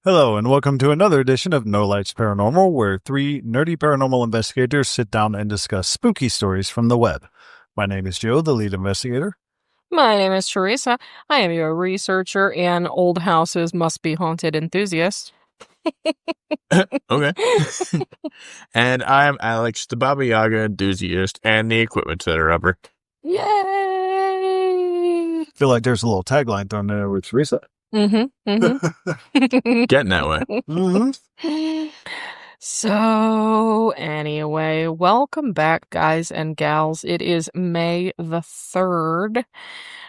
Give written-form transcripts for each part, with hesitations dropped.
Hello, and welcome to another edition of No Lights Paranormal, where three nerdy paranormal investigators sit down and discuss spooky stories from the web. My name is Joe, the lead investigator. My name is Teresa. I am your researcher and old houses must be haunted enthusiast. Okay. And I'm Alex, the Baba Yaga enthusiast and the equipment setter upper. Yay! I feel like there's a little tagline thrown there with Teresa. Getting that way. So, anyway, welcome back, guys and gals. It is May the 3rd.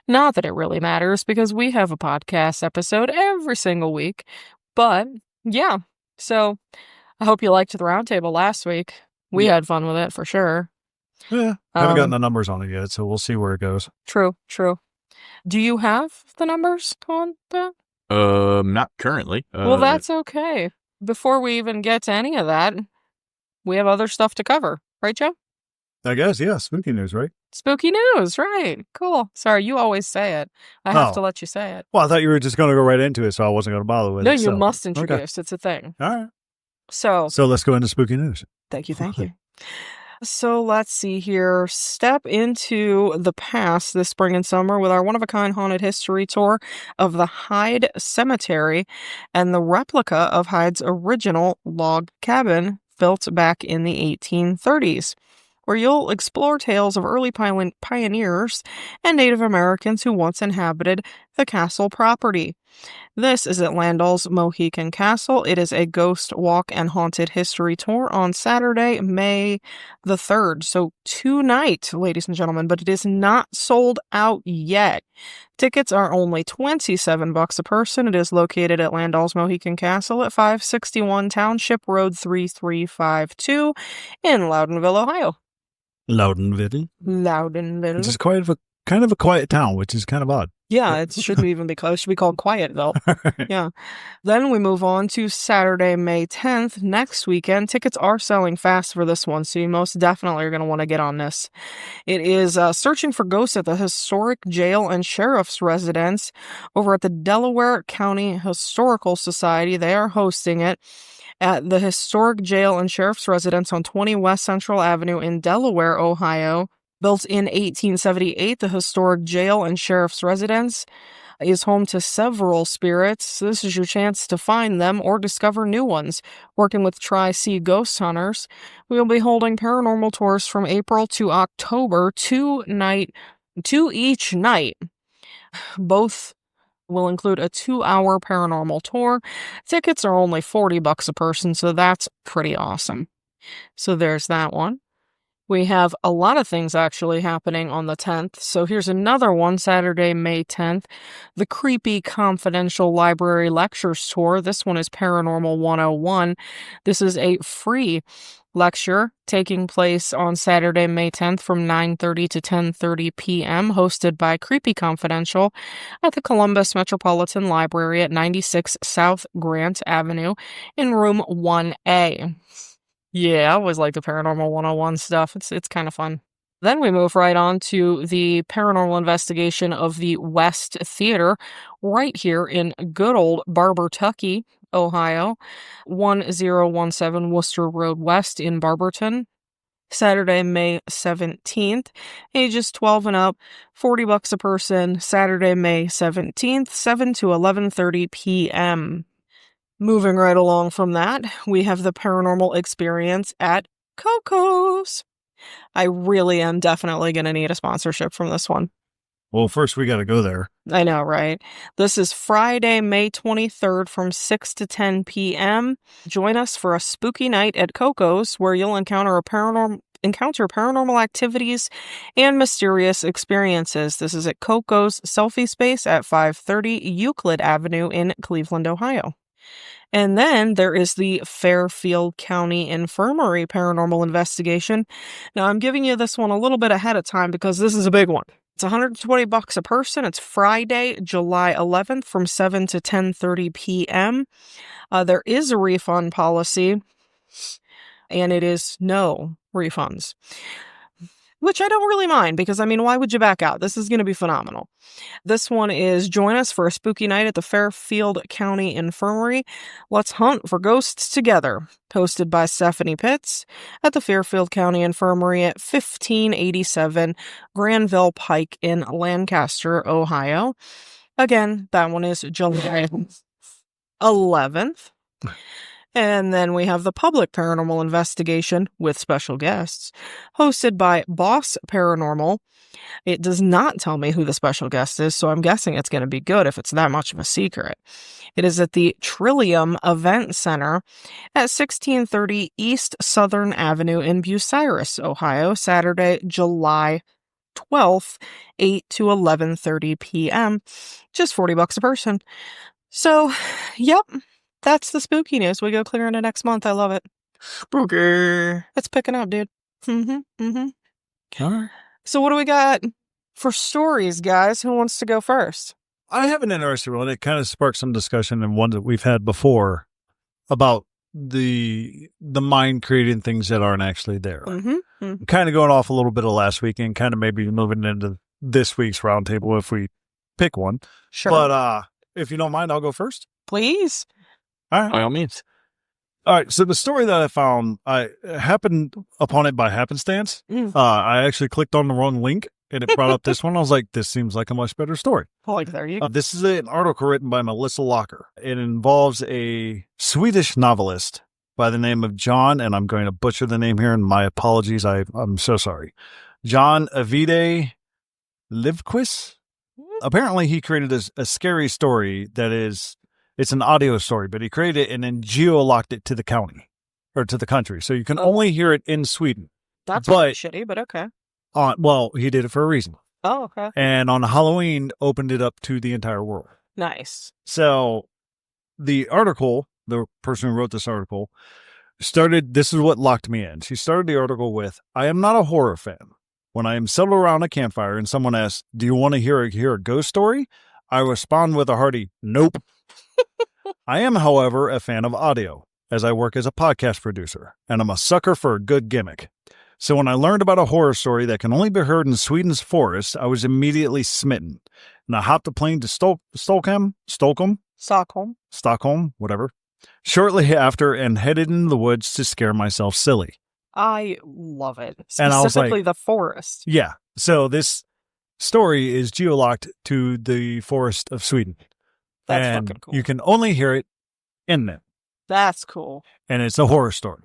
Not that it really matters because we have a podcast episode every single week. But, yeah. So, I hope you liked the roundtable last week. We had fun with it for sure. Yeah, haven't gotten the numbers on it yet, so we'll see where it goes. True. Do you have the numbers on that? Not currently. Well, that's okay. Before we even get to any of that, we have other stuff to cover. Right, Joe? I guess, yeah, spooky news, right? Spooky news, right. Cool. Sorry, you always say it. I have to let you say it. Well, I thought you were just going to go right into it, so I wasn't going to bother with it. No, you must introduce. Okay. It's a thing. All right. So let's go into spooky news. Thank you. So let's see here. Step into the past this spring and summer with our one-of-a-kind haunted history tour of the Hyde Cemetery and the replica of Hyde's original log cabin built back in the 1830s, where you'll explore tales of early pioneers and Native Americans who once inhabited the castle property. This is at Landall's Mohican Castle. It is a ghost walk and haunted history tour on Saturday, May the 3rd. So tonight, ladies and gentlemen, but it is not sold out yet. Tickets are only $27 a person. It is located at Landall's Mohican Castle at 561 Township Road 3352 in Loudonville, Ohio. Loudonville. Which is kind of a quiet town, which is kind of odd. Yeah, it shouldn't even be close. It should be called quiet, though. Yeah. Then we move on to Saturday, May 10th, next weekend. Tickets are selling fast for this one, so you most definitely are going to want to get on this. It is Searching for Ghosts at the Historic Jail and Sheriff's Residence over at the Delaware County Historical Society. They are hosting it at the Historic Jail and Sheriff's Residence on 20 West Central Avenue in Delaware, Ohio. Built in 1878, the Historic Jail and Sheriff's Residence is home to several spirits. This is your chance to find them or discover new ones. Working with Tri-C Ghost Hunters, we will be holding paranormal tours from April to October, two each night. Both will include a 2-hour paranormal tour. Tickets are only $40 a person, so that's pretty awesome. So there's that one. We have a lot of things actually happening on the 10th. So here's another one, Saturday, May 10th. The Creepy Confidential Library Lectures Tour. This one is Paranormal 101. This is a free lecture taking place on Saturday, May 10th from 9:30 to 10:30 p.m., hosted by Creepy Confidential at the Columbus Metropolitan Library at 96 South Grant Avenue in room 1A. Yeah, I always like the Paranormal 101 stuff. It's kind of fun. Then we move right on to the paranormal investigation of the West Theater right here in good old Barbertucky, Ohio, 1017 Worcester Road West in Barberton. Saturday, May 17th, ages 12 and up, $40 a person. Saturday, May 17th, 7 to 11:30 p.m. Moving right along from that, we have the paranormal experience at Coco's. I really am definitely going to need a sponsorship from this one. Well, first we got to go there. I know, right? This is Friday, May 23rd from 6 to 10 p.m. Join us for a spooky night at Coco's where you'll encounter paranormal activities and mysterious experiences. This is at Coco's Selfie Space at 530 Euclid Avenue in Cleveland, Ohio. And then there is the Fairfield County Infirmary Paranormal Investigation. Now, I'm giving you this one a little bit ahead of time because this is a big one. It's $120 a person. It's Friday, July 11th from 7 to 10:30 p.m. There is a refund policy, and it is no refunds. which I don't really mind because, I mean, why would you back out? This is going to be phenomenal. This one is join us for a spooky night at the Fairfield County Infirmary. Let's hunt for ghosts together. Hosted by Stephanie Pitts at the Fairfield County Infirmary at 1587 Granville Pike in Lancaster, Ohio. Again, that one is July 11th. And then we have the Public Paranormal Investigation with special guests, hosted by Boss Paranormal. It does not tell me who the special guest is, so I'm guessing it's going to be good if it's that much of a secret. It is at the Trillium Event Center at 1630 East Southern Avenue in Bucyrus, Ohio, Saturday, July 12th, 8 to 11:30 p.m. Just $40 a person. So, yep. That's the spooky news. We go clear into next month. I love it. Spooky. It's picking up, dude. All right. So what do we got for stories, guys? Who wants to go first? I have an interesting one. It kind of sparked some discussion and one that we've had before about the mind creating things that aren't actually there. Kind of going off a little bit of last week and kind of maybe moving into this week's roundtable if we pick one. Sure. But if you don't mind, I'll go first. Please. All right. By all means. All right. So the story that I found, I happened upon it by happenstance. I actually clicked on the wrong link and it brought up this one. I was like, this seems like a much better story. Like, there you go. This is an article written by Melissa Locker. It involves a Swedish novelist by the name of John, and I'm going to butcher the name here, and my apologies. I'm so sorry. John Avide Livquist. Apparently, he created a scary story that is... It's an audio story, but he created it and then geo-locked it to the county or to the country. So you can only hear it in Sweden. That's really shitty, but okay. Well, he did it for a reason. Oh, okay. And on Halloween, opened it up to the entire world. Nice. So the article, the person who wrote this article, this is what locked me in. She started the article with, I am not a horror fan. When I am settled around a campfire and someone asks, do you want to hear a ghost story? I respond with a hearty, nope. I am, however, a fan of audio, as I work as a podcast producer, and I'm a sucker for a good gimmick. So when I learned about a horror story that can only be heard in Sweden's forest, I was immediately smitten. And I hopped a plane to Stockholm, whatever, shortly after and headed into the woods to scare myself silly. I love it. And I was Specifically like, the forest. Yeah. So this story is geolocked to the forest of Sweden. That's and fucking cool. You can only hear it in them. That's cool. And it's a horror story.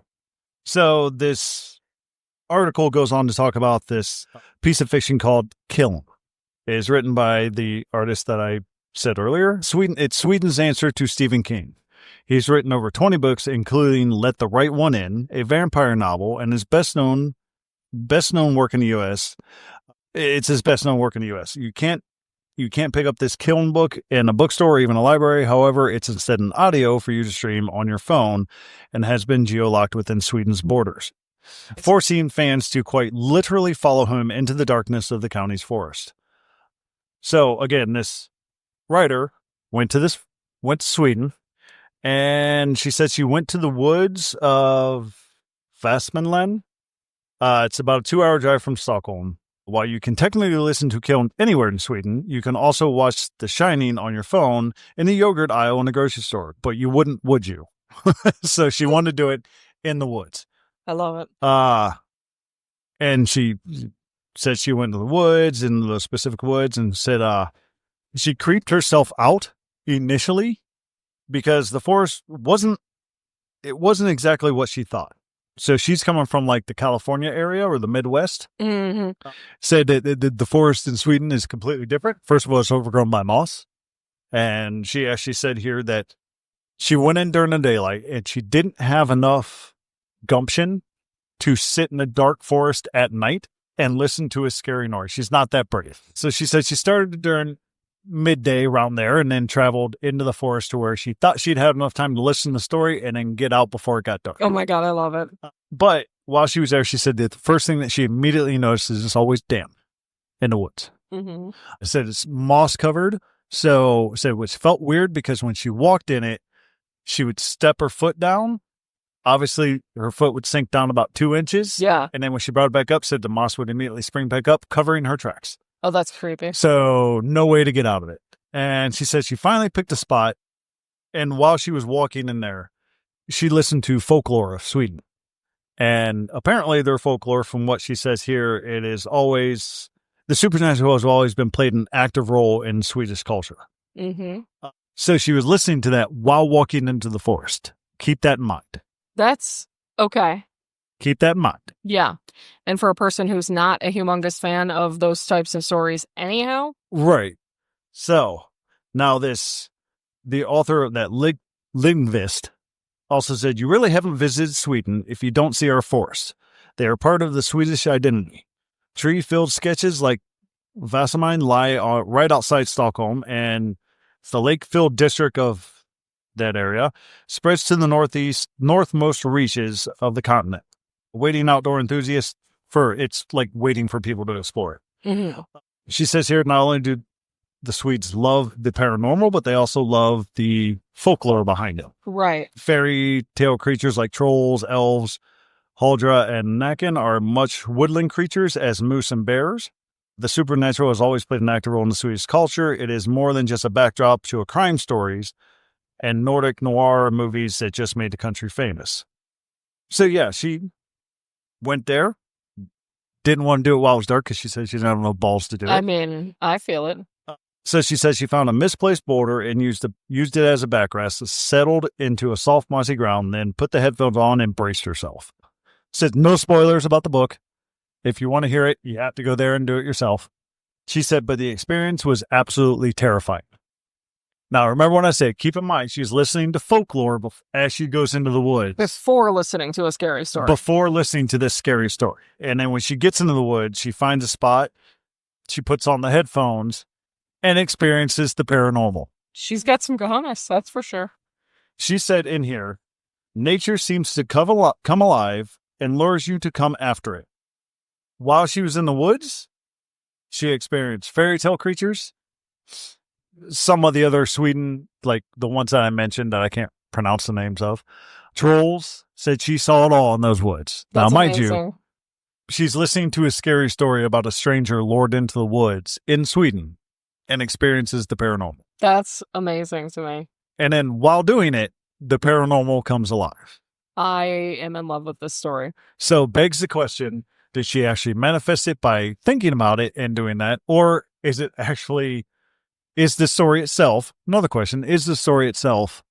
So this article goes on to talk about this piece of fiction called Kiln. It is written by the artist that I said earlier. It's Sweden's answer to Stephen King. He's written over 20 books, including Let the Right One In, a vampire novel, and his best known work in the U.S. It's his best known work in the U.S. You can't pick up this Kiln book in a bookstore or even a library. However, it's instead an audio for you to stream on your phone and has been geolocked within Sweden's borders, forcing fans to quite literally follow him into the darkness of the county's forest. So again, this writer went to Sweden, and she said she went to the woods of Västmanland. It's about a 2-hour drive from Stockholm. While you can technically listen to Kiln anywhere in Sweden, you can also watch The Shining on your phone in the yogurt aisle in the grocery store. But you wouldn't, would you? So she wanted to do it in the woods. I love it. And she said she went to the woods, in the specific woods, and said she creeped herself out initially because the forest wasn't exactly what she thought. So she's coming from like the California area or the Midwest. Mm-hmm. Said that the forest in Sweden is completely different. First of all, it's overgrown by moss. And she actually said here that she went in during the daylight and she didn't have enough gumption to sit in the dark forest at night and listen to a scary noise. She's not that brave. So she said she started during midday around there and then traveled into the forest to where she thought she'd had enough time to listen to the story and then get out before it got dark. Oh my God, I love it. But while she was there, she said that the first thing that she immediately noticed is it's always damp in the woods. Mm-hmm. I said it's moss covered. So said which felt weird because when she walked in it, she would step her foot down. Obviously, her foot would sink down about 2 inches. Yeah. And then when she brought it back up, said the moss would immediately spring back up, covering her tracks. Oh, that's creepy. So no way to get out of it. And she said she finally picked a spot. And while she was walking in there, she listened to folklore of Sweden. And apparently their folklore, from what she says here, it is always, the supernatural has always been played an active role in Swedish culture. Mm-hmm. So she was listening to that while walking into the forest. Keep that in mind. That's okay. Keep that in mind. Yeah. And for a person who's not a humongous fan of those types of stories anyhow. Right. So now the author of that Lindqvist also said, you really haven't visited Sweden if you don't see our forests. They are part of the Swedish identity. Tree-filled sketches like Vasamine lie right outside Stockholm, and the lake-filled district of that area spreads to the northmost reaches of the continent. Waiting outdoor enthusiasts, it's like waiting for people to explore it. Mm-hmm. She says here, not only do the Swedes love the paranormal, but they also love the folklore behind it. Right. Fairy tale creatures like trolls, elves, Huldra, and Naken are much woodland creatures as moose and bears. The supernatural has always played an active role in the Swedish culture. It is more than just a backdrop to crime stories and Nordic noir movies that just made the country famous. So yeah, she went there. Didn't want to do it while it was dark because she said she didn't have no balls to do it. I mean, I feel it. So she says she found a misplaced boulder and used it as a backrest, settled into a soft mossy ground, then put the headphones on and braced herself. Said no spoilers about the book. If you want to hear it, you have to go there and do it yourself. She said, but the experience was absolutely terrifying. Now, remember when I said, keep in mind, she's listening to folklore as she goes into the woods. Before listening to a scary story. Before listening to this scary story. And then when she gets into the woods, she finds a spot, she puts on the headphones, and experiences the paranormal. She's got some cojones, that's for sure. She said in here, nature seems to come alive and lures you to come after it. While she was in the woods, she experienced fairy tale creatures. Some of the other Sweden, like the ones that I mentioned that I can't pronounce the names of. Trolls, said she saw it all in those woods. That's now, mind amazing. you, she's listening to a scary story about a stranger lured into the woods in Sweden and experiences the paranormal. That's amazing to me. And then while doing it, the paranormal comes alive. I am in love with this story. So begs the question, did she actually manifest it by thinking about it and doing that? Or is the story itself, another question, is the story itself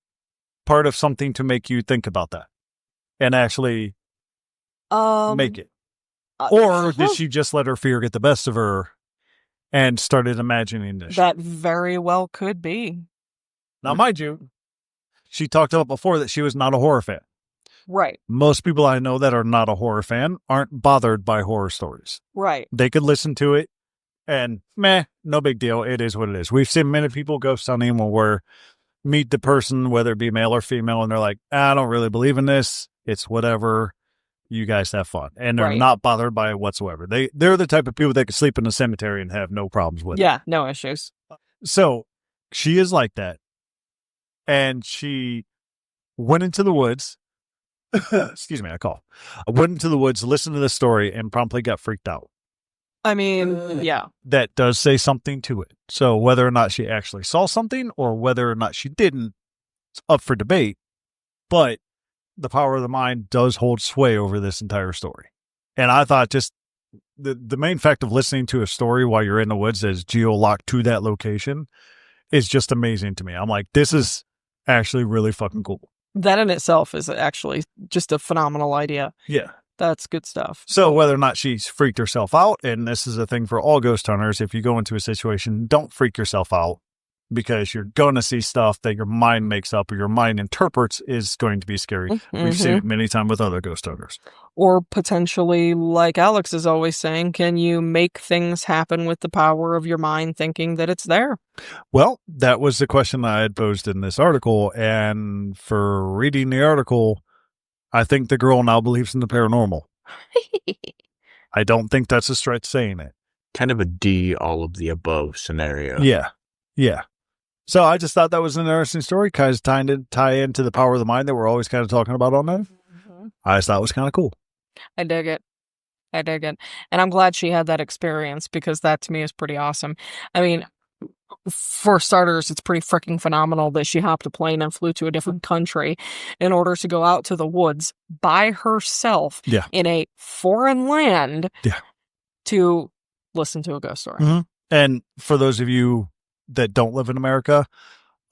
part of something to make you think about that and actually make it? Or did she just let her fear get the best of her and started imagining this? That very well could be. Now, mind you, she talked about before that she was not a horror fan. Right. Most people I know that are not a horror fan aren't bothered by horror stories. Right. They could listen to it and no big deal. It is what it is. We've seen many people go hunting where meet the person, whether it be male or female, and they're like, I don't really believe in this. It's whatever. You guys have fun. And they're not bothered by it whatsoever. They're the type of people that can sleep in the cemetery and have no problems with it. Yeah, no issues. So she is like that. And she went into the woods. Excuse me, I coughed. I went into the woods, listened to the story, and promptly got freaked out. I mean, yeah. That does say something to it. So whether or not she actually saw something or whether or not she didn't, it's up for debate. But the power of the mind does hold sway over this entire story. And I thought just the main fact of listening to a story while you're in the woods that's geo-locked to that location is just amazing to me. I'm like, this is actually really fucking cool. That in itself is actually just a phenomenal idea. Yeah. That's good stuff. So whether or not she's freaked herself out, and this is a thing for all ghost hunters, if you go into a situation, don't freak yourself out because you're going to see stuff that your mind makes up or your mind interprets is going to be scary. Mm-hmm. We've seen it many times with other ghost hunters. Or potentially, like Alex is always saying, can you make things happen with the power of your mind thinking that it's there? Well, that was the question I had posed in this article. And for reading the article, I think the girl now believes in the paranormal. I don't think that's a stretch saying it. Kind of a D, all of the above scenario. Yeah. Yeah. So I just thought that was an interesting story, kind of tie into the power of the mind that we're always kind of talking about on that. I just thought it was kind of cool. I dig it. And I'm glad she had that experience, because that to me is pretty awesome. I mean, for starters, it's pretty freaking phenomenal that she hopped a plane and flew to a different country in order to go out to the woods by herself in a foreign land to listen to a ghost story. Mm-hmm. And for those of you that don't live in America,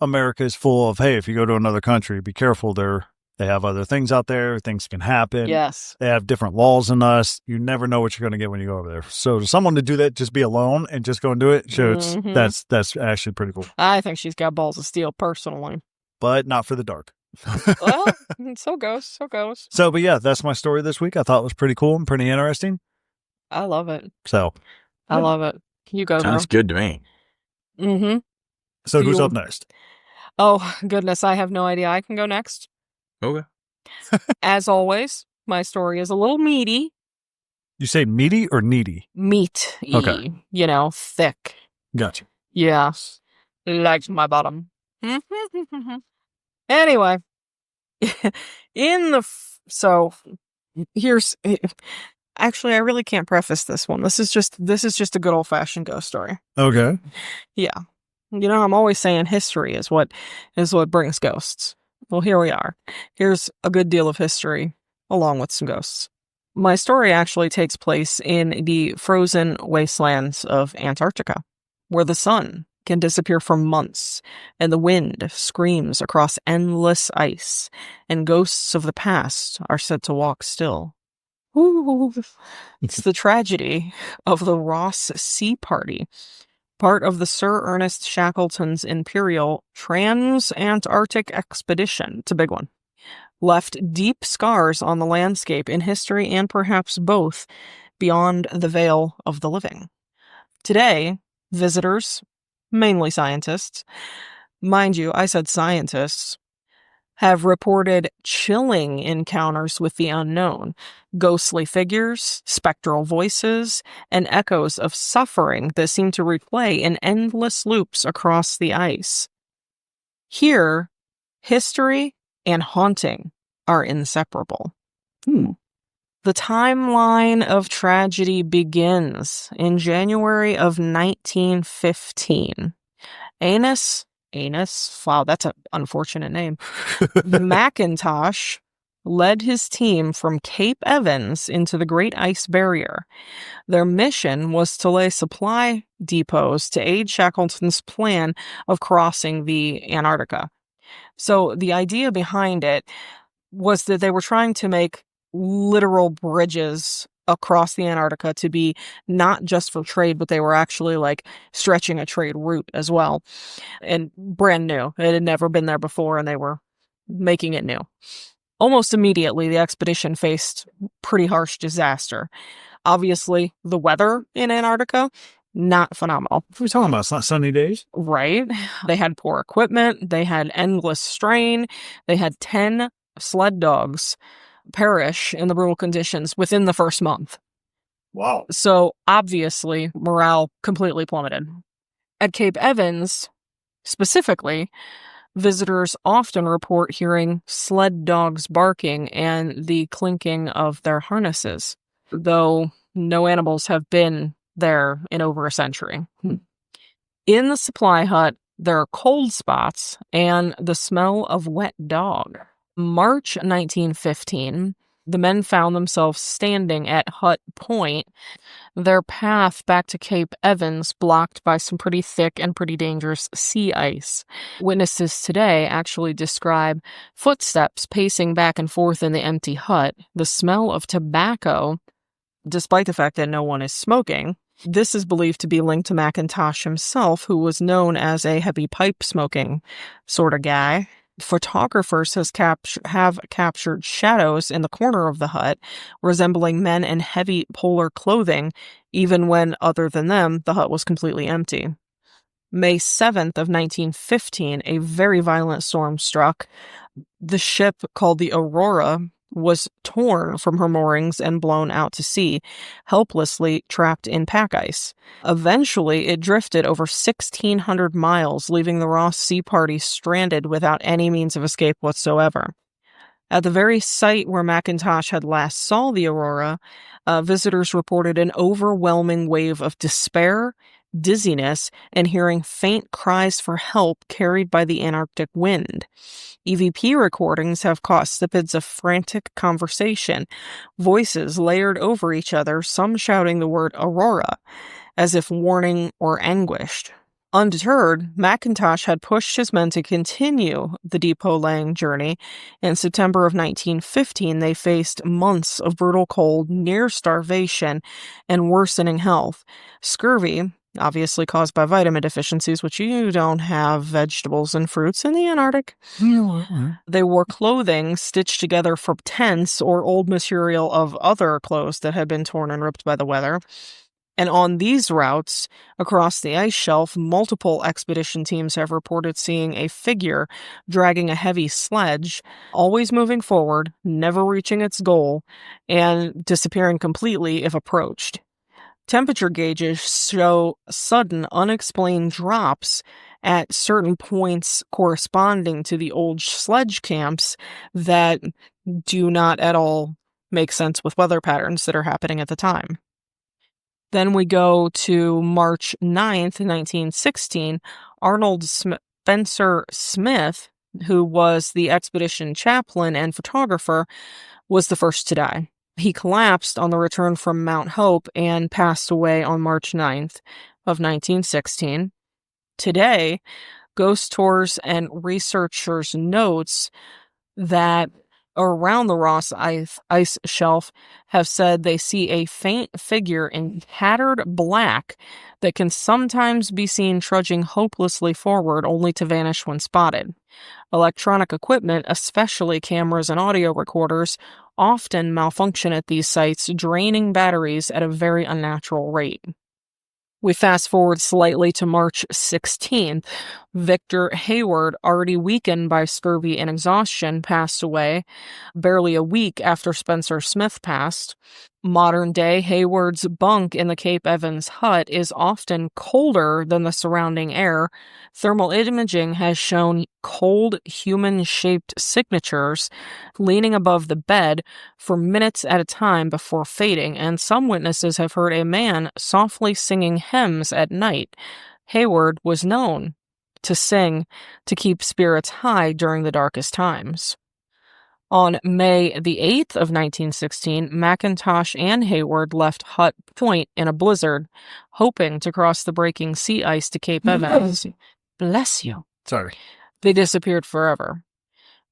America is full of, hey, if you go to another country, be careful. They have other things out there. Things can happen. Yes. They have different laws than us. You never know what you're going to get when you go over there. So to someone to do that, just be alone and just go and do it, shows that's actually pretty cool. I think she's got balls of steel personally. But not for the dark. Well, so goes. So, but yeah, that's my story this week. I thought it was pretty cool and pretty interesting. I love it. So. I love it. You go, Sounds good to me. Mm-hmm. So who's up next? Oh, goodness. I have no idea. I can go next. Okay. As always, my story is a little meaty. You say meaty or needy? Meat-y. Okay. You know, thick. Gotcha. Yeah. Like my bottom. Anyway. So, here's... Actually, I really can't preface this one. This is just a good old-fashioned ghost story. Okay. Yeah. You know, I'm always saying history is what brings ghosts. Well, here we are. Here's a good deal of history along with some ghosts. My story actually takes place in the frozen wastelands of Antarctica, where the sun can disappear for months and the wind screams across endless ice, and ghosts of the past are said to walk still. Ooh. It's the tragedy of the Ross Sea Party, part of the Sir Ernest Shackleton's Imperial Trans-Antarctic Expedition. It's a big one. Left deep scars on the landscape in history and perhaps both beyond the veil of the living. Today, visitors, mainly scientists, mind you, I said scientists, have reported chilling encounters with the unknown, ghostly figures, spectral voices, and echoes of suffering that seem to replay in endless loops across the ice. Here, history and haunting are inseparable. The timeline of tragedy begins in January of 1915. Anus, wow, that's an unfortunate name. McIntosh led his team from Cape Evans into the Great Ice Barrier. Their mission was to lay supply depots to aid Shackleton's plan of crossing the Antarctica. So the idea behind it was that they were trying to make literal bridges across the Antarctica to be not just for trade, but they were actually like stretching a trade route as well. And brand new. It had never been there before, and they were making it new. Almost immediately, the expedition faced pretty harsh disaster. Obviously, the weather in Antarctica, not phenomenal. What are we talking about? It's not sunny days? Right. They had poor equipment. They had endless strain. They had 10 sled dogs perish in the brutal conditions within the first month. Wow. So obviously morale completely plummeted. At Cape Evans, specifically, visitors often report hearing sled dogs barking and the clinking of their harnesses, though no animals have been there in over a century. In the supply hut, there are cold spots and the smell of wet dog. March 1915, the men found themselves standing at Hut Point, their path back to Cape Evans blocked by some pretty thick and pretty dangerous sea ice. Witnesses today actually describe footsteps pacing back and forth in the empty hut, the smell of tobacco, despite the fact that no one is smoking. This is believed to be linked to McIntosh himself, who was known as a heavy pipe smoking sort of guy. Photographers have captured shadows in the corner of the hut, resembling men in heavy polar clothing, even when, other than them, the hut was completely empty. May 7th of 1915, a very violent storm struck. The ship, called the Aurora, was torn from her moorings and blown out to sea, helplessly trapped in pack ice. Eventually, it drifted over 1,600 miles, leaving the Ross Sea Party stranded without any means of escape whatsoever. At the very site where McIntosh had last saw the aurora, visitors reported an overwhelming wave of despair, dizziness, and hearing faint cries for help carried by the Antarctic wind. EVP recordings have caught snippets of frantic conversation, voices layered over each other, some shouting the word aurora, as if warning or anguished. Undeterred, McIntosh had pushed his men to continue the depot-laying journey. In September of 1915, they faced months of brutal cold, near starvation, and worsening health. Scurvy, obviously caused by vitamin deficiencies, which you don't have vegetables and fruits in the Antarctic. They wore clothing stitched together from tents or old material of other clothes that had been torn and ripped by the weather. And on these routes, across the ice shelf, multiple expedition teams have reported seeing a figure dragging a heavy sledge, always moving forward, never reaching its goal, and disappearing completely if approached. Temperature gauges show sudden, unexplained drops at certain points corresponding to the old sledge camps that do not at all make sense with weather patterns that are happening at the time. Then we go to March 9th, 1916. Arnold Spencer Smith, who was the expedition chaplain and photographer, was the first to die. He collapsed on the return from Mount Hope and passed away on March 9th of 1916. Today, Ghost Tours and researchers notes that around the Ross ice shelf have said they see a faint figure in tattered black that can sometimes be seen trudging hopelessly forward only to vanish when spotted. Electronic equipment, especially cameras and audio recorders, often malfunction at these sites, draining batteries at a very unnatural rate. We fast forward slightly to March 16th. Victor Hayward, already weakened by scurvy and exhaustion, passed away barely a week after Spencer Smith passed. Modern day, Hayward's bunk in the Cape Evans hut is often colder than the surrounding air. Thermal imaging has shown cold, human-shaped signatures leaning above the bed for minutes at a time before fading, and some witnesses have heard a man softly singing hymns at night. Hayward was known to sing to keep spirits high during the darkest times. On May the 8th of 1916, McIntosh and Hayward left Hut Point in a blizzard, hoping to cross the breaking sea ice to Cape Evans. Bless you. Sorry. They disappeared forever.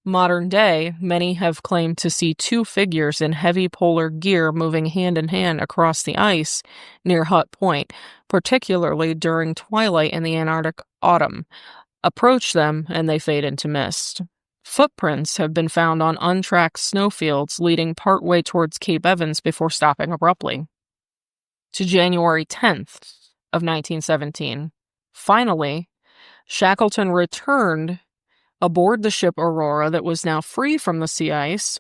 Modern day, many have claimed to see two figures in heavy polar gear moving hand in hand across the ice near Hut Point, particularly during twilight in the Antarctic autumn. Approach them and they fade into mist. Footprints have been found on untracked snowfields leading partway towards Cape Evans before stopping abruptly. To January 10th of 1917. Finally, Shackleton returned aboard the ship Aurora that was now free from the sea ice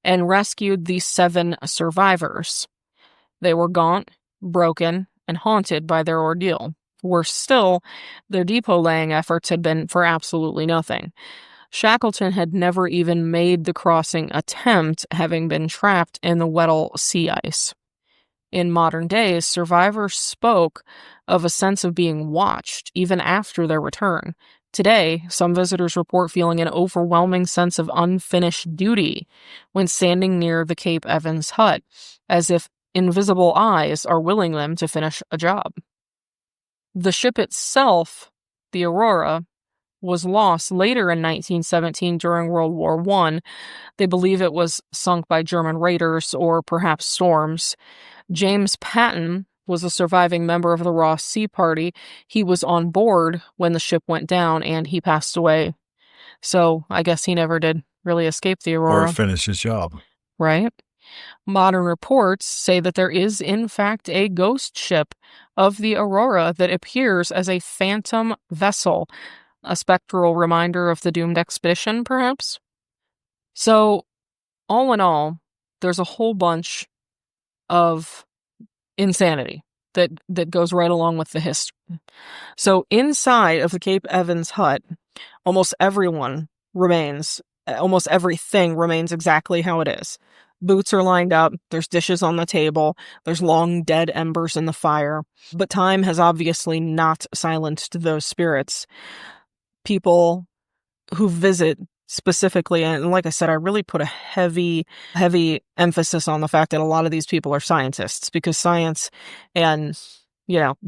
and rescued the 7 survivors. They were gaunt, broken, and haunted by their ordeal. Worse still, their depot-laying efforts had been for absolutely nothing. Shackleton had never even made the crossing attempt, having been trapped in the Weddell sea ice. In modern days, survivors spoke of a sense of being watched, even after their return. Today, some visitors report feeling an overwhelming sense of unfinished duty when standing near the Cape Evans hut, as if invisible eyes are willing them to finish a job. The ship itself, the Aurora, was lost later in 1917 during World War I. They believe it was sunk by German raiders or perhaps storms. James Patton was a surviving member of the Ross Sea Party. He was on board when the ship went down and he passed away. So I guess he never did really escape the Aurora. Or finish his job. Right? Modern reports say that there is, in fact, a ghost ship of the Aurora that appears as a phantom vessel, a spectral reminder of the doomed expedition, perhaps? So, all in all, there's a whole bunch of insanity that goes right along with the history. So, inside of the Cape Evans hut, almost everyone remains almost everything remains exactly how it is. Boots are lined up, there's dishes on the table, there's long dead embers in the fire. But time has obviously not silenced those spirits. People who visit specifically, and like I said, I really put a heavy emphasis on the fact that a lot of these people are scientists, because science and,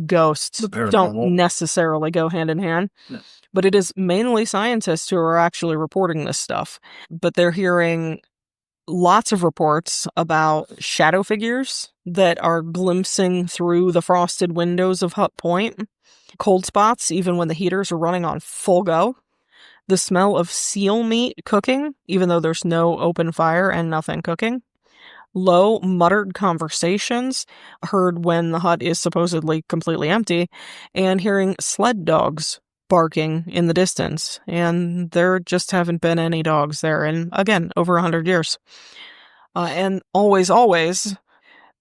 ghosts don't necessarily go hand in hand. No. But it is mainly scientists who are actually reporting this stuff. But they're hearing lots of reports about shadow figures that are glimpsing through the frosted windows of Hut Point. Cold spots, even when the heaters are running on full go. The smell of seal meat cooking, even though there's no open fire and nothing cooking. Low, muttered conversations heard when the hut is supposedly completely empty. And hearing sled dogs barking in the distance, and there just haven't been any dogs there in, again, over 100 years. And always,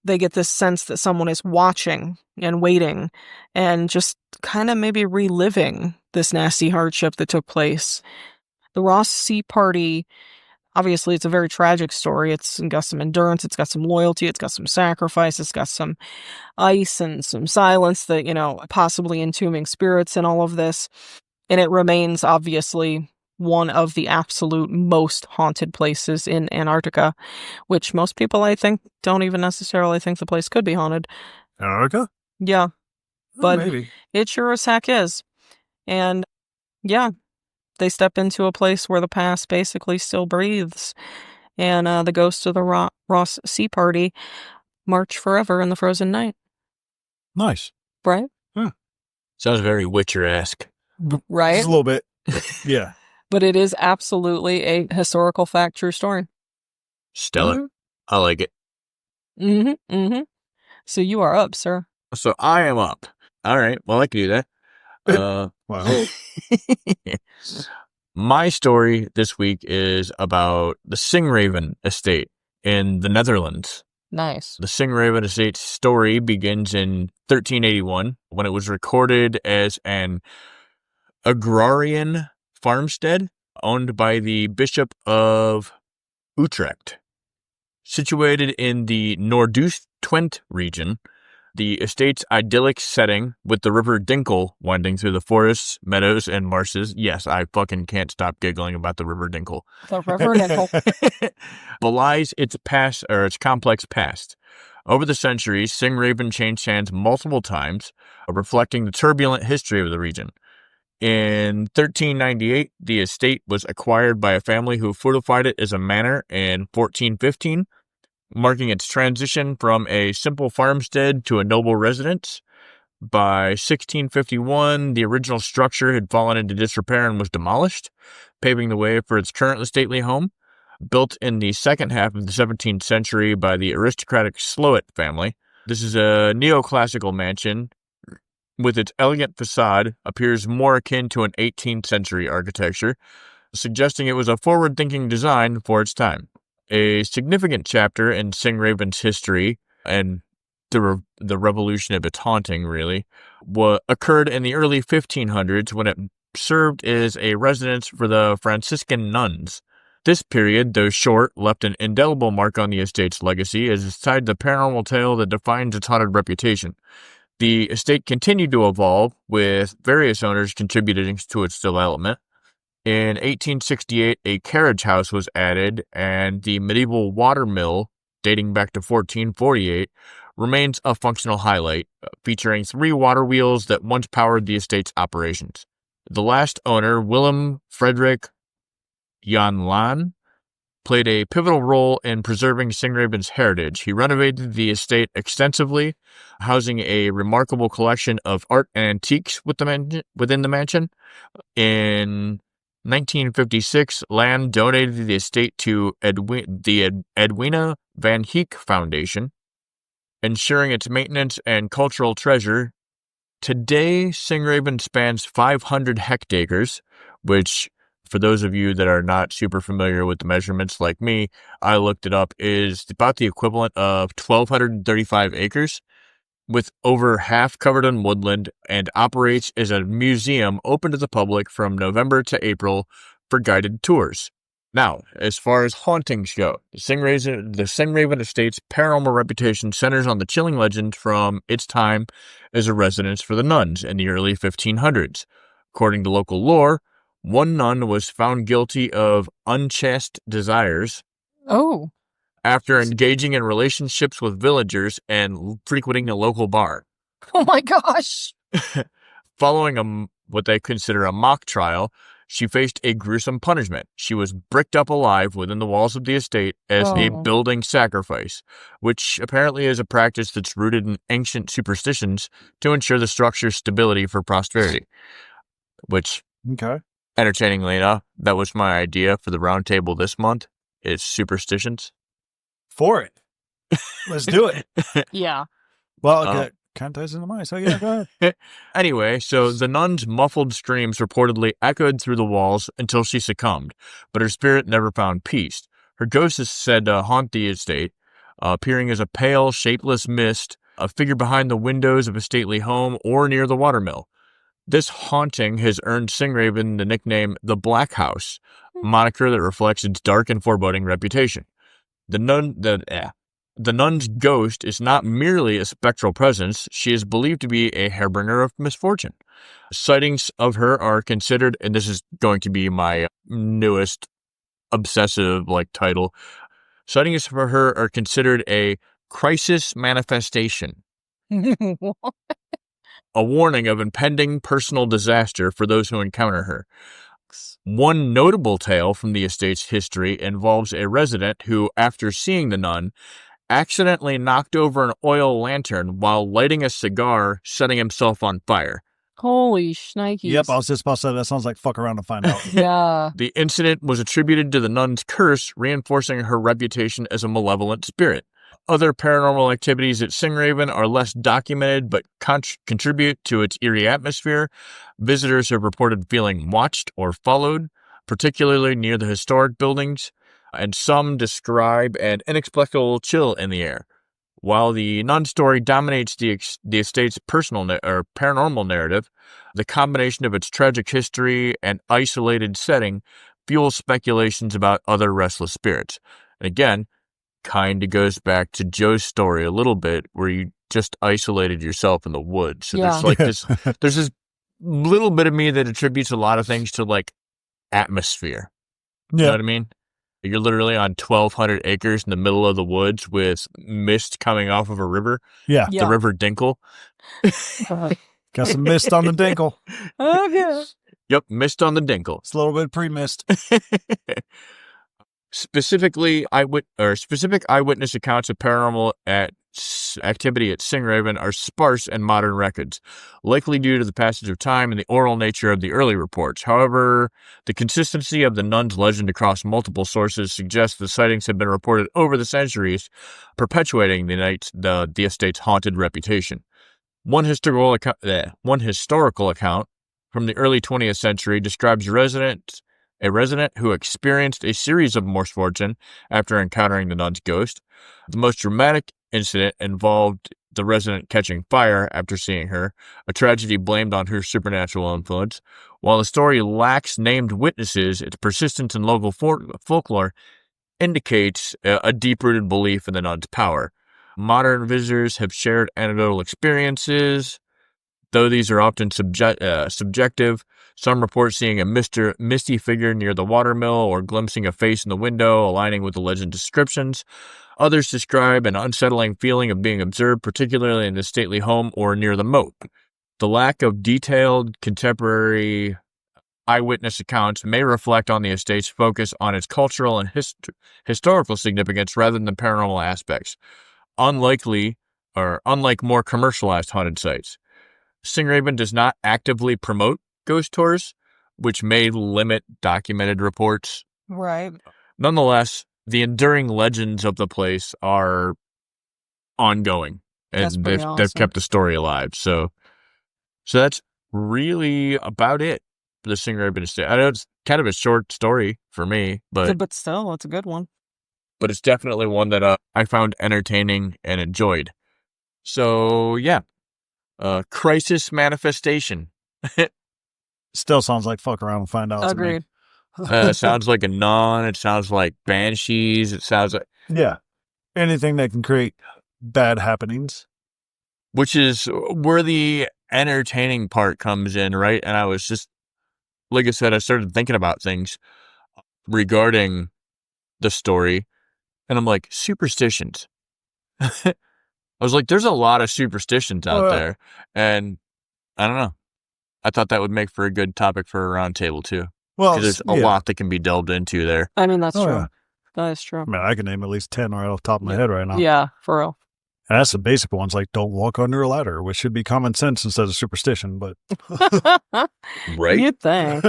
they get this sense that someone is watching and waiting and just kind of maybe reliving this nasty hardship that took place. The Ross Sea Party, obviously, it's a very tragic story. It's got some endurance, it's got some loyalty, it's got some sacrifice, it's got some ice and some silence that, possibly entombing spirits and all of this. And it remains, obviously, one of the absolute most haunted places in Antarctica, which most people, I think, don't even necessarily think the place could be haunted. Antarctica? Yeah. But maybe. It sure as heck is. And, yeah, they step into a place where the past basically still breathes. And the ghosts of the Ross Sea Party march forever in the frozen night. Nice. Right? Huh. Sounds very Witcher-esque. Right? Just a little bit. Yeah. But it is absolutely a historical fact, true story. Stellar. Mm-hmm. I like it. Mm-hmm. Mm-hmm. So you are up, sir. So I am up. All right. Well, I can do that. Wow. My story this week is about the Singeraven estate in the Netherlands. Nice. The Singeraven estate story begins in 1381 when it was recorded as an agrarian farmstead owned by the Bishop of Utrecht. Situated in the Noord-Twente region, the estate's idyllic setting with the river Dinkel winding through the forests, meadows, and marshes. Yes, I fucking can't stop giggling about the river Dinkel. The river Dinkel. Belies its past, or its complex past. Over the centuries, Singeraven changed hands multiple times, reflecting the turbulent history of the region. In 1398, the estate was acquired by a family who fortified it as a manor in 1415, marking its transition from a simple farmstead to a noble residence. By 1651, the original structure had fallen into disrepair and was demolished, paving the way for its current stately home. Built in the second half of the 17th century by the aristocratic Slowett family, this is a neoclassical mansion with its elegant facade appears more akin to an 18th century architecture, suggesting it was a forward-thinking design for its time. A significant chapter in Singeraven's history, and the revolution of its haunting, really, occurred in the early 1500s when it served as a residence for the Franciscan nuns. This period, though short, left an indelible mark on the estate's legacy as it's tied to the paranormal tale that defines its haunted reputation. The estate continued to evolve, with various owners contributing to its development. In 1868, a carriage house was added, and the medieval water mill, dating back to 1448, remains a functional highlight, featuring 3 water wheels that once powered the estate's operations. The last owner, Willem Frederik Jan Laan, played a pivotal role in preserving Singeraven's heritage. He renovated the estate extensively, housing a remarkable collection of art and antiques within the mansion. In 1956, Laan donated the estate to the Edwina van Heek Foundation, ensuring its maintenance and cultural treasure. Today, Singeraven spans 500 hectares, which, for those of you that are not super familiar with the measurements like me, I looked it up, is about the equivalent of 1,235 acres, with over half covered in woodland, and operates as a museum open to the public from November to April for guided tours. Now, as far as hauntings go, the Singraven Estate's paranormal reputation centers on the chilling legend from its time as a residence for the nuns in the early 1500s. According to local lore, one nun was found guilty of unchaste desires Oh. after engaging in relationships with villagers and frequenting a local bar. Oh my gosh. Following what they consider a mock trial, she faced a gruesome punishment. She was bricked up alive within the walls of the estate as a building sacrifice, which apparently is a practice that's rooted in ancient superstitions to ensure the structure's stability for prosperity. Which, entertainingly enough, that was my idea for the round table this month, is superstitions. For it. Let's do it. Yeah. Well, okay. Kind of ties into mine, so yeah, go ahead. Anyway, so the nun's muffled screams reportedly echoed through the walls until she succumbed, but her spirit never found peace. Her ghost is said to haunt the estate, appearing as a pale, shapeless mist, a figure behind the windows of a stately home or near the watermill. This haunting has earned Singraven the nickname the Black House, a moniker that reflects its dark and foreboding reputation. The nun's ghost is not merely a spectral presence, she is believed to be a harbinger of misfortune. Sightings of her are considered, and this is going to be my newest obsessive title, sightings for her are considered a crisis manifestation. A warning of impending personal disaster for those who encounter her. One notable tale from the estate's history involves a resident who, after seeing the nun, accidentally knocked over an oil lantern while lighting a cigar, setting himself on fire. Holy shnikes. Yep, I was just about to say that sounds like fuck around and find out. Yeah. The incident was attributed to the nun's curse, reinforcing her reputation as a malevolent spirit. Other paranormal activities at Singraven are less documented but contribute to its eerie atmosphere. Visitors have reported feeling watched or followed, particularly near the historic buildings, and some describe an inexplicable chill in the air. While the nun story dominates the estate's personal or paranormal narrative, the combination of its tragic history and isolated setting fuels speculations about other restless spirits. And again, kind of goes back to Joe's story a little bit, where you just isolated yourself in the woods. So there's this little bit of me that attributes a lot of things to atmosphere. Yeah. You know what I mean? You're literally on 1,200 acres in the middle of the woods with mist coming off of a river. Yeah. The River Dinkle. Got some mist on the dinkle. Okay. Yep, mist on the Dinkle. It's a little bit pre-mist. Specific eyewitness accounts of paranormal activity at Singraven are sparse in modern records, likely due to the passage of time and the oral nature of the early reports. However, the consistency of the nun's legend across multiple sources suggests the sightings have been reported over the centuries, perpetuating the estate's haunted reputation. One historical account from the early 20th century describes a resident who experienced a series of misfortune after encountering the nun's ghost. The most dramatic incident involved the resident catching fire after seeing her, a tragedy blamed on her supernatural influence. While the story lacks named witnesses, its persistence in local folklore indicates a deep-rooted belief in the nun's power. Modern visitors have shared anecdotal experiences, though these are often subjective. Some report seeing a misty figure near the watermill or glimpsing a face in the window, aligning with the legend descriptions. Others describe an unsettling feeling of being observed, particularly in the stately home or near the moat. The lack of detailed contemporary eyewitness accounts may reflect on the estate's focus on its cultural and historical significance rather than paranormal aspects. Unlike more commercialized haunted sites, Singraven does not actively promote ghost tours, which may limit documented reports. Right. Nonetheless, the enduring legends of the place are ongoing, and they've kept the story alive. So that's really about it for the Singraven Estate. I know it's kind of a short story for me, but still, it's a good one. But it's definitely one that I found entertaining and enjoyed. So yeah, crisis manifestation. Still sounds like fuck around and find out. Agreed. It sounds like a nun. It sounds like banshees. It sounds like... Yeah. Anything that can create bad happenings. Which is where the entertaining part comes in, right? And I was just, like I said, I started thinking about things regarding the story. And I'm like, superstitions. I was like, there's a lot of superstitions out there. And I don't know. I thought that would make for a good topic for a round table, too. Well, Because there's a lot that can be delved into there. I mean, that's true. Yeah. That is true. I mean, I can name at least 10 right off the top of my head right now. Yeah, for real. And that's the basic ones, like don't walk under a ladder, which should be common sense instead of superstition, but... Right? You'd think.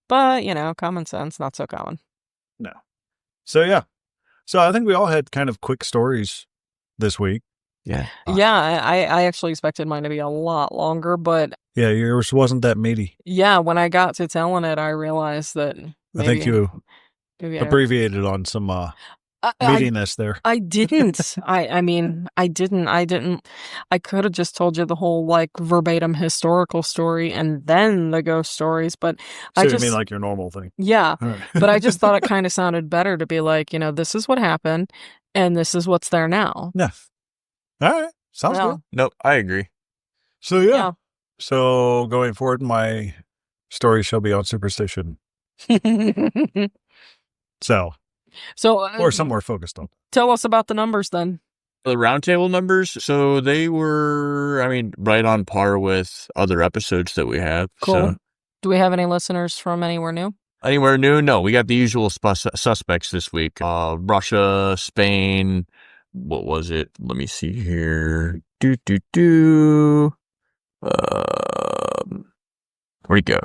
But, common sense, not so common. No. So, yeah. So, I think we all had kind of quick stories this week. Yeah. Yeah, I actually expected mine to be a lot longer, but... Yeah, yours wasn't that meaty. Yeah, when I got to telling it, I realized that maybe... I think you abbreviated on some meatiness there. I didn't. I mean, I didn't. I could have just told you the whole, verbatim historical story and then the ghost stories, but So you mean like your normal thing? Yeah, All right. but I just thought it kind of sounded better to be like, this is what happened, and this is what's there now. Yeah. All right. Sounds good. Nope, I agree. So, yeah. So, going forward, my story shall be on superstition. So, or somewhere focused on. Tell us about the numbers then. The roundtable numbers, so they were, right on par with other episodes that we have. Cool. So. Do we have any listeners from anywhere new? Anywhere new? No, we got the usual suspects this week. Russia, Spain. What was it? Let me see here. Where'd he go?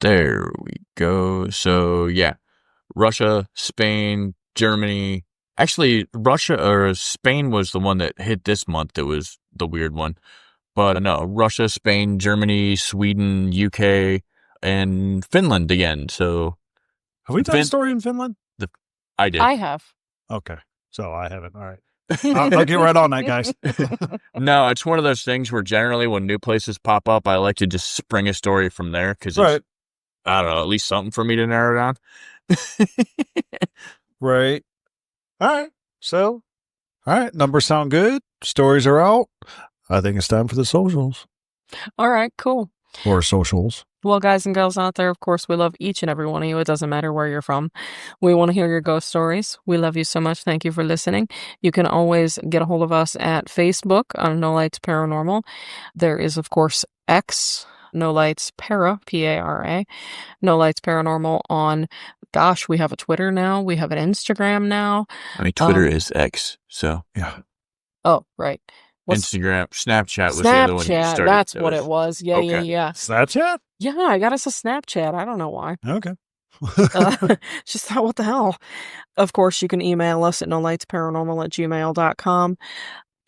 There we go. So, yeah. Russia, Spain, Germany. Actually, Russia or Spain was the one that hit this month. It was the weird one. But no, Russia, Spain, Germany, Sweden, UK, and Finland again. So, have we done a story in Finland? I did. I have. Okay. So I haven't. All right. I'll get right on that, guys. No, it's one of those things where generally when new places pop up, I like to just spring a story from there because it's, I don't know, at least something for me to narrow down. Right. All right. So, all right. Numbers sound good. Stories are out. I think it's time for the socials. All right, cool. Or socials. Well, guys and girls out there, of course, we love each and every one of you. It doesn't matter where you're from. We want to hear your ghost stories. We love you so much. Thank you for listening. You can always get a hold of us at Facebook on No Lights Paranormal. There is, of course, X, No Lights Para, P-A-R-A. No Lights Paranormal on, gosh, we have a Twitter now. We have an Instagram now. Twitter is X, so. Yeah. Oh, right. Snapchat was the other one. Snapchat, that's what it was. Yeah, okay. yeah. Snapchat? Yeah, I got us a Snapchat. I don't know why. Okay. Just thought, what the hell? Of course, you can email us at nolightsparanormal@gmail.com.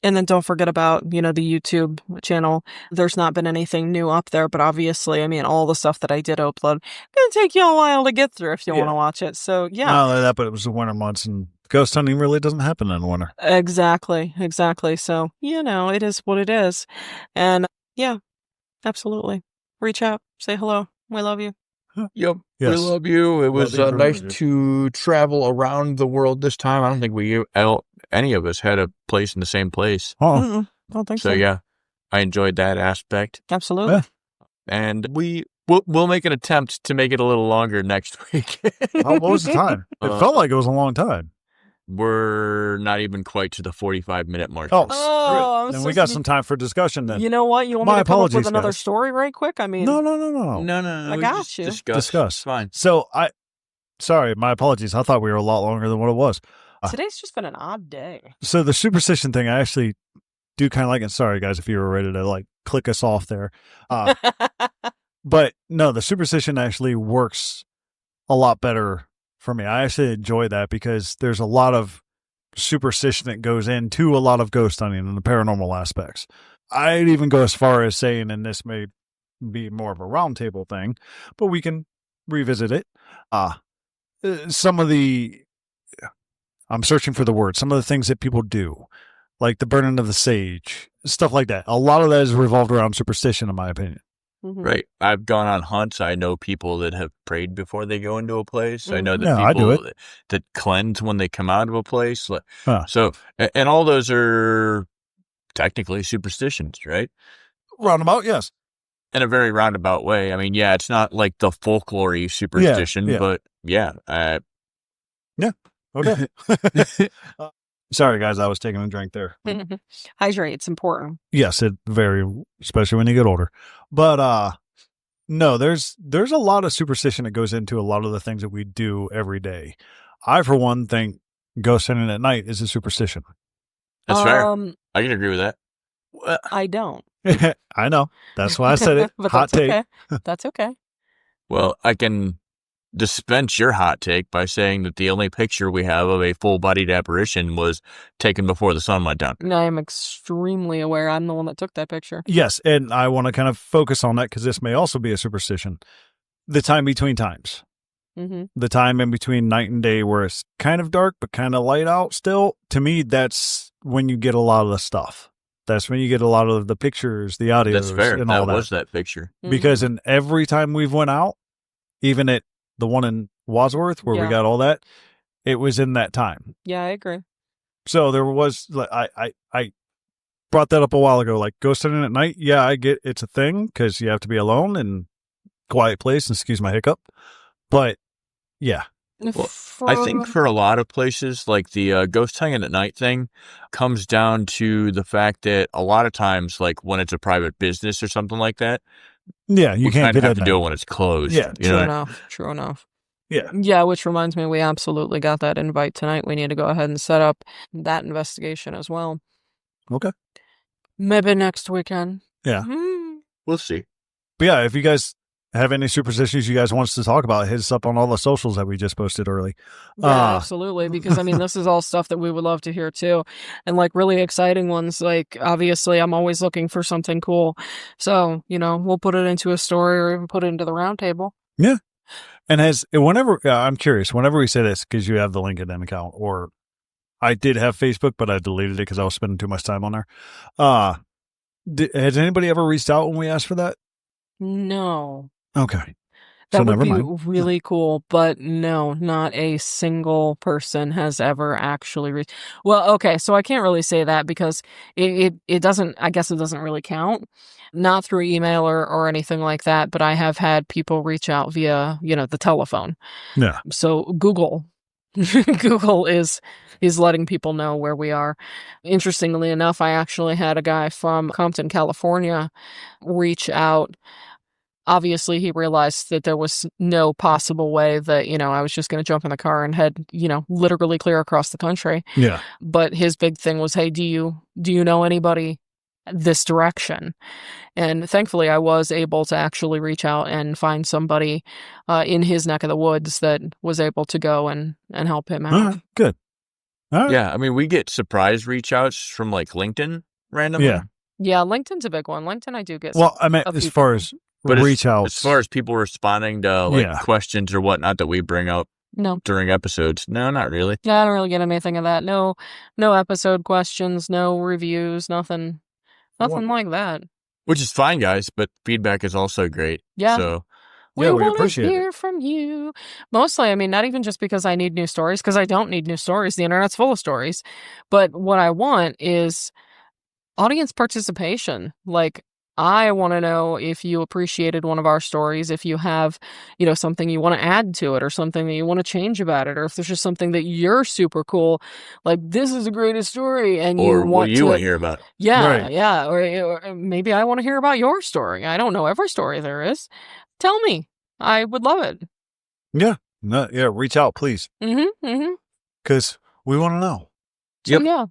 And then don't forget about, the YouTube channel. There's not been anything new up there, but obviously, all the stuff that I did upload, gonna take you a while to get through if you want to watch it. So, yeah. Not only that, but it was the winter months, and ghost hunting really doesn't happen in winter. Exactly. So, it is what it is. And, yeah, absolutely. Reach out. Say hello. We love you. Yep. Yes. We love you. It was nice to travel around the world this time. I don't think any of us had a place in the same place. I don't think so. So, yeah, I enjoyed that aspect. Absolutely. Yeah. And we'll make an attempt to make it a little longer next week. What was the time? It felt like it was a long time. We're not even quite to the 45-minute mark. Oh, then we got some time for discussion then. You know what? You want me to come up with another story right quick? No. No. I got you. Discuss. Fine. So sorry, my apologies. I thought we were a lot longer than what it was. Today's just been an odd day. So the superstition thing, I actually do kind of like it. Sorry, guys, if you were ready to click us off there. But no, the superstition actually works a lot better for me. I actually enjoy that because there's a lot of superstition that goes into a lot of ghost hunting and the paranormal aspects. I'd even go as far as saying, and this may be more of a roundtable thing, but we can revisit it. Some of the, I'm searching for the word, some of the things that people do, like the burning of the sage, stuff like that. A lot of that is revolved around superstition, in my opinion. Right. I've gone on hunts. I know people that have prayed before they go into a place. I know that Yeah, I do people that cleanse when they come out of a place. Huh. So, and all those are technically superstitions, right? Roundabout, yes. In a very roundabout way. I mean, yeah, it's not like the folklore-y superstition, but yeah. Yeah. Okay. Sorry, guys. I was taking a drink there. Hydrate. It's important. Yes, especially when you get older. But no, there's a lot of superstition that goes into a lot of the things that we do every day. I, for one, think ghost hunting at night is a superstition. That's fair. I can agree with that. I don't. I know. That's why I said it. But Hot that's take. okay. That's okay. Well, I can dispense your hot take by saying that the only picture we have of a full-bodied apparition was taken before the sun went down. I am extremely aware I'm the one that took that picture. Yes, and I want to kind of focus on that because this may also be a superstition. The time between times. The time in between night and day where it's kind of dark but kind of light out still. To me, that's when you get a lot of the stuff. That's when you get a lot of the pictures, the audios, That's fair. and all that was that picture. Because in every time we've went out, even at the one in Wadsworth where we got all that, it was in that time. Yeah, I agree. So there was, I brought that up a while ago, like ghost hunting at night. Yeah, I get it's a thing because you have to be alone and quiet place, and excuse my hiccup. But yeah. Well, I think for a lot of places, like the ghost hunting at night thing comes down to the fact that a lot of times, like when it's a private business or something like that, yeah, you can't have to do it when it's closed. Yeah, True enough. Yeah. Yeah, which reminds me, we absolutely got that invite tonight. We need to go ahead and set up that investigation as well. Okay. Maybe next weekend. Yeah. We'll see. But yeah, if you guys have any superstitions you guys want us to talk about, hit us up on all the socials that we just posted early. Yeah, absolutely. Because, I mean, this is all stuff that we would love to hear, too. And, like, really exciting ones. Like, obviously, I'm always looking for something cool. So, we'll put it into a story or even put it into the round table. Yeah. And I'm curious, whenever we say this, because you have the LinkedIn account, or I did have Facebook, but I deleted it because I was spending too much time on there. Has anybody ever reached out when we asked for that? No. Okay. That would be really cool, but no, not a single person has ever actually well, okay, so I can't really say that because it doesn't, I guess it doesn't really count. Not through email or anything like that, but I have had people reach out via, the telephone. Yeah. So Google is letting people know where we are. Interestingly enough, I actually had a guy from Compton, California reach out. Obviously, he realized that there was no possible way that, I was just going to jump in the car and head, literally clear across the country. Yeah. But his big thing was, hey, do you know anybody this direction? And thankfully, I was able to actually reach out and find somebody in his neck of the woods that was able to go and help him out. Good. All right. Yeah, I mean, we get surprise reach outs from like LinkedIn randomly. Yeah, LinkedIn's a big one. LinkedIn, I do get. Well, I meant as far as reach outs. As far as people responding to questions or whatnot that we bring up during episodes. No, not really. Yeah, I don't really get anything of that. No episode questions, no reviews, nothing like that. Which is fine, guys, but feedback is also great. Yeah. So we want to appreciate hear from you. Mostly, I mean, not even just because I need new stories, because I don't need new stories. The internet's full of stories. But what I want is audience participation. Like, I want to know if you appreciated one of our stories, if you have, something you want to add to it or something that you want to change about it, or if there's just something that you're super cool, like this is the greatest story and you want to hear about it. Yeah, right. Yeah. Or maybe I want to hear about your story. I don't know every story there is. Tell me. I would love it. Yeah. No, yeah. Reach out, please. Because we want to know. So, yeah,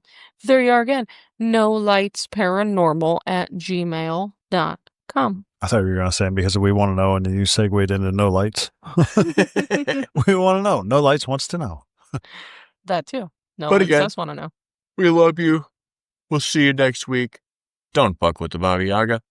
there you are again. No Lights Paranormal @gmail.com. I thought you were going to say because we want to know, and then you segued into No Lights. We want to know. No Lights wants to know. That too. No Lights again, does want to know. We love you. We'll see you next week. Don't fuck with the Baba Yaga.